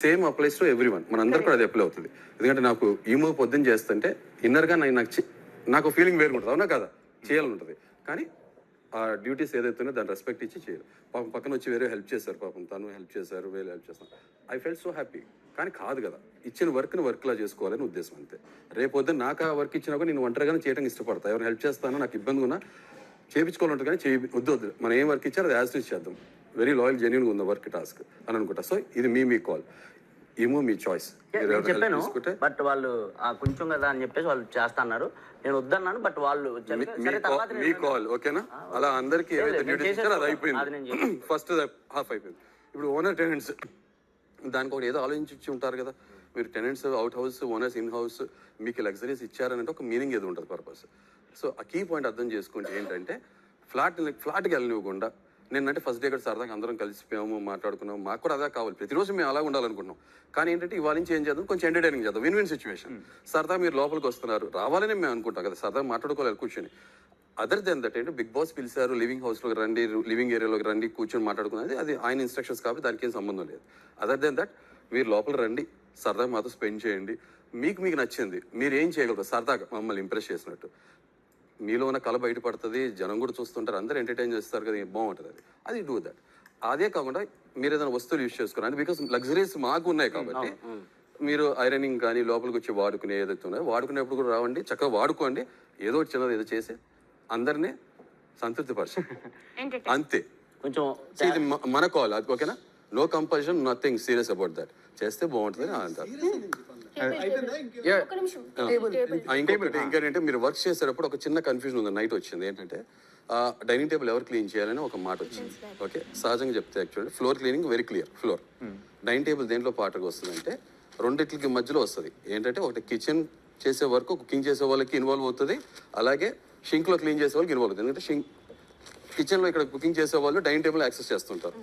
Same applies to every one. మనందరూ కూడా అది అప్లై అవుతుంది. ఎందుకంటే నాకు ఈ మూవ్ పొద్దున్న చేస్తుంటే ఇన్నర్గా నాకు ఫీలింగ్ వేరు ఉంటుంది, అవునా కదా, చేయాలని ఉంటుంది. కానీ ఆ డ్యూటీస్ ఏదైతే దాన్ని రెస్పెక్ట్ ఇచ్చి చేయాలి. పాపం పక్కన వచ్చి వేరే హెల్ప్ చేశారు, పాపం తను హెల్ప్ చేశారు, వేరే హెల్ప్ చేస్తాను, ఐ ఫెల్ట్ సో హ్యాపీ. కానీ కాదు కదా, ఇచ్చిన వర్క్ని వర్క్లా చేసుకోవాలని ఉద్దేశం అంతే. రేపొద్దున నాకు ఆ వర్క్ ఇచ్చినా కూడా నేను ఒంటరిగానే చేయడానికి ఇష్టపడతాను. ఎవరు హెల్ప్ చేస్తానో నాకు ఇబ్బంది ఉన్నా చేయించుకోవాలంటుంది, కానీ వద్దు మనం ఏం వర్క్ ఇచ్చారో అది యాజ్ టీజ్ చేద్దాం. వెరీ లాయల్, జెన్యూన్గా ఉంది వర్క్ టాస్క్ అని అనుకుంటా. సో ఇది మీ కాల్, ఏమో మీ చాయిస్. చెప్పాను బట్ వాళ్ళు కొంచెం కదా అని చెప్పేసి వాళ్ళు చేస్తున్నారు. నేను వద్దన్నాను బట్ వాళ్ళు మీ కాల్, ఓకేనా? అలా అందరికి ఏవైతే డ్యూటీస్ ఇచ్చారో అది అయిపోయింది. ఫస్ట్ హాఫ్ అయిపోయింది. ఇప్పుడు ఓనర్ టెనెంట్స్ దానికి ఒకటి ఏదో ఆలోచించి ఉంటారు కదా. మీరు tenants out house, owners in house, మీకు లగ్జరీస్ ఇచ్చారనంటే ఒక మీనింగ్ ఏదో ఉంటుంది, పర్పస్. సో ఆ కీ పాయింట్ అర్థం చేసుకుంటే ఏంటంటే ఫ్లాట్కి వెళ్ళనివ్వకుండా, నేనంటే ఫస్ట్ డే ఇక్కడ సరదాగా అందరం కలిసిపోయాము, మాట్లాడుకున్నాము, మాకు కూడా అదే కావాలి, ప్రతిరోజు మేము అలా ఉండాలనుకుంటున్నాం. కానీ ఏంటంటే ఇవాళ నుంచి ఏం చేద్దాం, కొంచెం ఎంటర్టైనింగ్ చేద్దాం, విన్ విన్ సిచ్యువేషన్. సరదా మీరు లోపలికి వస్తున్నారు, రావాలని మేము అనుకుంటాం కదా, సరదా మాట్లాడుకోవాలి కూర్చొని. అదర్ దెన్ దట్ ఏంటంటే బిగ్ బాస్ పిలిచారు, లివింగ్ హౌస్లోకి రండి, లివింగ్ ఏరియాలోకి రండి, కూర్చొని మాట్లాడుకున్నది అది ఆయన ఇన్స్ట్రక్షన్స్ కాబట్టి దానికి ఏం సంబంధం లేదు. అదర్ దెన్ దట్ మీరు లోపల రండి, సరదాగా మాతో స్పెండ్ చేయండి, మీకు నచ్చింది మీరు ఏం చేయగలరు, సరదాగా మమ్మల్ని ఇంప్రెస్ చేసినట్టు. మీలో ఉన్న కళ బయటపడుతుంది, జనం కూడా చూస్తుంటారు, అందరూ ఎంటర్టైన్ చేస్తారు కదా, బాగుంటుంది అది డూ దట్. అదే కాకుండా మీరు ఏదైనా వస్తువులు యూజ్ చేసుకోండి, బికాస్ లగ్జరీస్ మాకు ఉన్నాయి కాబట్టి మీరు ఐరనింగ్ కానీ లోపలికి వచ్చి వాడుకునే ఏదైతే ఉన్నాయో వాడుకునేప్పుడు కూడా రావండి, చక్కగా వాడుకోండి, ఏదో ఒకటి చిన్నది ఏదో చేసి అందరినీ సంతృప్తిపరచు అంతే. కొంచెం ఇది మన కాల్, అది ఓకేనా? No compulsion, nothing serious about that. చేస్తే బాగుంటుంది అంటారు. ఇంకేంటంటే మీరు వర్క్ చేసేటప్పుడు ఒక చిన్న కన్ఫ్యూజన్ ఉంది, నైట్ వచ్చింది. ఏంటంటే డైనింగ్ టేబుల్ ఎవరు క్లీన్ చేయాలని ఒక మాట వచ్చింది. ఓకే, సహజంగా చెప్తే actually floor cleaning very clear. Floor dining table దేంట్లో పాటగా వస్తుందంటే రెండిట్లకి మధ్యలో వస్తుంది. ఏంటంటే ఒకటి కిచెన్ చేసే వరకు కుకింగ్ చేసే వాళ్ళకి ఇన్వాల్వ్ అవుతుంది, అలాగే షింక్లో క్లీన్ చేసే వాళ్ళకి ఇన్వాల్వ్ అవుతుంది. ఎందుకంటే కిచెన్లో ఇక్కడ కుకింగ్ చేసే వాళ్ళు డైనింగ్ టేబుల్ యాక్సెస్ చేస్తుంటారు,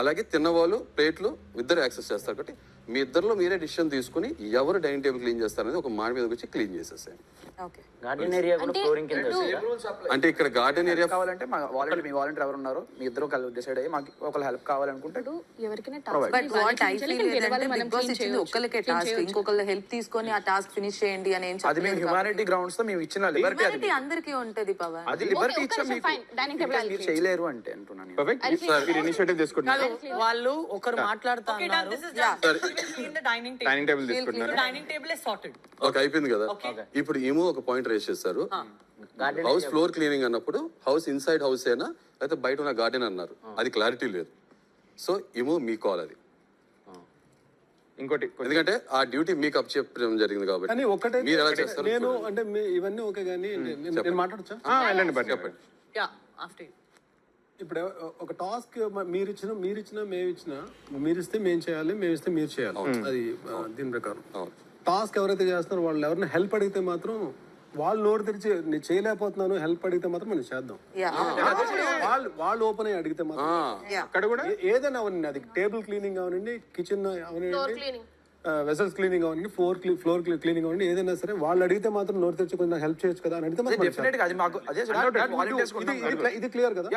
అలాగే తిన్నవాళ్ళు ప్లేట్లు ఇద్దరు యాక్సెస్ చేస్తారు. కాబట్టి మీ ఇద్దరిలో మీరే డిసిషన్ తీసుకుని ఎవరు డైనింగ్ టేబుల్ క్లీన్ చేస్తారనేది ఒక మాట మీద వచ్చి క్లీన్ చేసేసాయి. అంటే ఇక్కడ గార్డెన్ ఏరియా కావాలంటే మా వాలంటీర్ ఎవరు ఉన్నారో మీ ఇద్దరు డిసైడ్ అయ్యి మాకు ఒకళ్ళు హెల్ప్ కావాలనుకుంటే ఇంకొకళ్ళు హెల్ప్ తీసుకొని ఆ టాస్క్ ఫినిష్ చేయండి అని అది మేము హ్యుమానిటీ గ్రౌండ్స్ తో మేము ఇచ్చిన లిబర్టీ అందరికీ ఉంటది పవన్. అది లిబర్టీ ఇచ్చాం మీరు చేయలేరు అంటే అంటున్నాను. వాళ్ళు ఒకరు మాట్లాడుతున్నారు, అయిపోయింది కదా. ఇప్పుడు ఏమో ఒక పాయింట్ రేస్ చేస్తారు, హౌస్ ఫ్లోర్ క్లీనింగ్ అన్నప్పుడు హౌస్ ఇన్సైడ్ హౌస్ అయినా లేకపోతే బయట ఉన్న గార్డెన్ అన్నారు, అది క్లారిటీ లేదు. సో ఏమో మీ కాల్ అది. ఇంకోటి ఎందుకంటే ఆ డ్యూటీ మీకు అప్ చెప్పడం జరిగింది కాబట్టి మీరు ఎలా చేస్తారు. నేను అంటే ఇవన్నీ ఓకే కానీ నేను మాట్లాడచ్చా? చెప్పండి. ఇప్పుడు ఒక టాస్క్ మీరు ఇచ్చినా మీరు ఇస్తే మేము చేయాలి, మేము ఇస్తే మీరు చేయాలి, అది దీని ప్రకారం. టాస్క్ ఎవరైతే చేస్తున్నారో వాళ్ళు ఎవరైనా హెల్ప్ అడిగితే మాత్రం వాళ్ళు నోరు తెరిచి నేను చేయలేకపోతున్నాను హెల్ప్ అడిగితే మాత్రం మనం చేద్దాం. వాళ్ళు ఓపెన్ అయ్యి అడిగితే మాత్రం ఏదైనా అవనండి, అది టేబుల్ క్లీనింగ్ అవనండి, కిచెన్ అవనండి, వెసల్స్ క్లీనింగ్ అవ్వండి, ఫ్లోర్ క్లీనింగ్ అవ్వండి, ఏదైనా సరే వాళ్ళు అడిగితే మాత్రం నోరు తెచ్చి కొంచెం హెల్ప్ చేయొచ్చు కదా అని అడిగితే ఇది క్లియర్ కదా.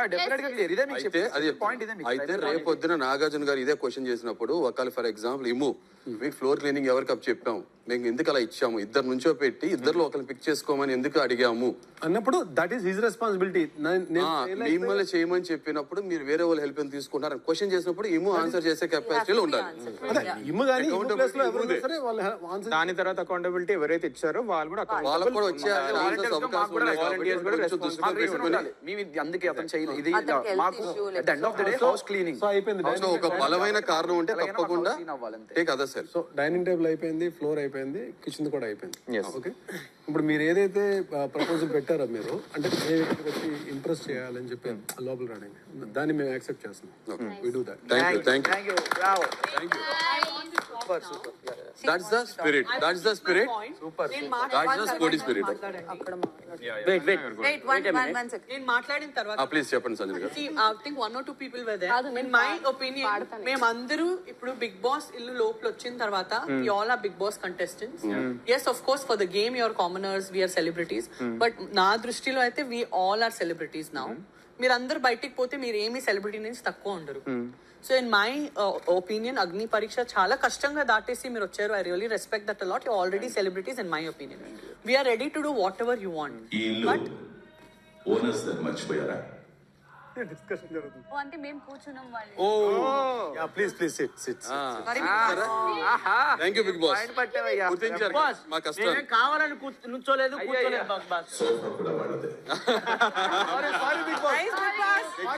అయితే రేపొద్దున నాగార్జున గారు ఇదే క్వశ్చన్ చేసినప్పుడు ఒకవేళ ఫర్ ఎగ్జాంపుల్ మీకు ఫ్లోర్ క్లీనింగ్ ఎవరికి అప్ చెప్పాము, మేము ఎందుకు అలా ఇచ్చాము, ఇద్దరు నుంచో పెట్టి ఇద్దరు ఒకరిని పిక్ చేసుకోమని ఎందుకు అడిగాము అన్నప్పుడు దట్ ఈస్ హిస్ రెస్పాన్సిబిలిటీ. మిమ్మల్ని చేయమని చెప్పినప్పుడు మీరు వేరే వాళ్ళు హెల్ప్ తీసుకుంటారు క్వశ్చన్ చేసినప్పుడు ఆన్సర్ చేసే కెపాసిటీలో ఉండాలి. దాని తర్వాత అకౌంటబిలిటీ ఎవరైతే ఇచ్చారో వాళ్ళు కూడా అందుకే అతను చేయలేదు. ఇది మాకు హౌస్ క్లీనింగ్ ఒక బలమైన కారణం ఉంటే తప్పకుండా సో డైనింగ్ టేబుల్ అయిపోయింది, ఫ్లోర్ అయిపోయింది, కిచెన్ కూడా అయిపోయింది. ఓకే, ఇప్పుడు మీరు ఏదైతే ప్రపోజల్ పెట్టారో మీరు అంటే మేము ఇక్కడికి వచ్చి ఇంప్రెస్ చేయాలని చెప్పి లోపల రావడానికి, దాన్ని మేము యాక్సెప్ట్ చేస్తున్నాం. We do that. Thank you. That's the spirit. That's the spirit. Super. That's the sporty spirit. Wait, one second. నేను మాట్లాడిన తర్వాత ప్లీజ్ చెప్పండి సంజయ్ గారు. I think 1 or 2 people were there. In my opinion, మేమందరూ ఇప్పుడు బిగ్ బాస్ ఇల్లు లోపల వచ్చిన తర్వాత we all are big boss contestants. Yes, of course, for the game you are commoners, we are celebrities. But నా దృష్టిలో అయితే we all are celebrities now. మీరందరూ బయటికి పోతే మీరు ఏమి సెలబ్రిటీ నుంచి తక్కువ ఉండరు. సో ఇన్ మై ఒపీనియన్ అగ్ని పరీక్ష చాలా కష్టంగా దాటేసి మీరు వచ్చారు. I really respect that a lot. You already celebrities in my opinion. We are ready to do whatever you want. ఈ ఇల్లు ఓనర్స్ దాన్ని మర్చిపోయారా? అంటే మేము కూర్చున్నాం వాళ్ళు. Oh please sit thank you Bigg Boss. గుర్తించారు మా కష్టం. కావాలని నుంచోలేదు, కూర్చోలేదు. సోఫా కూడా వాడదే.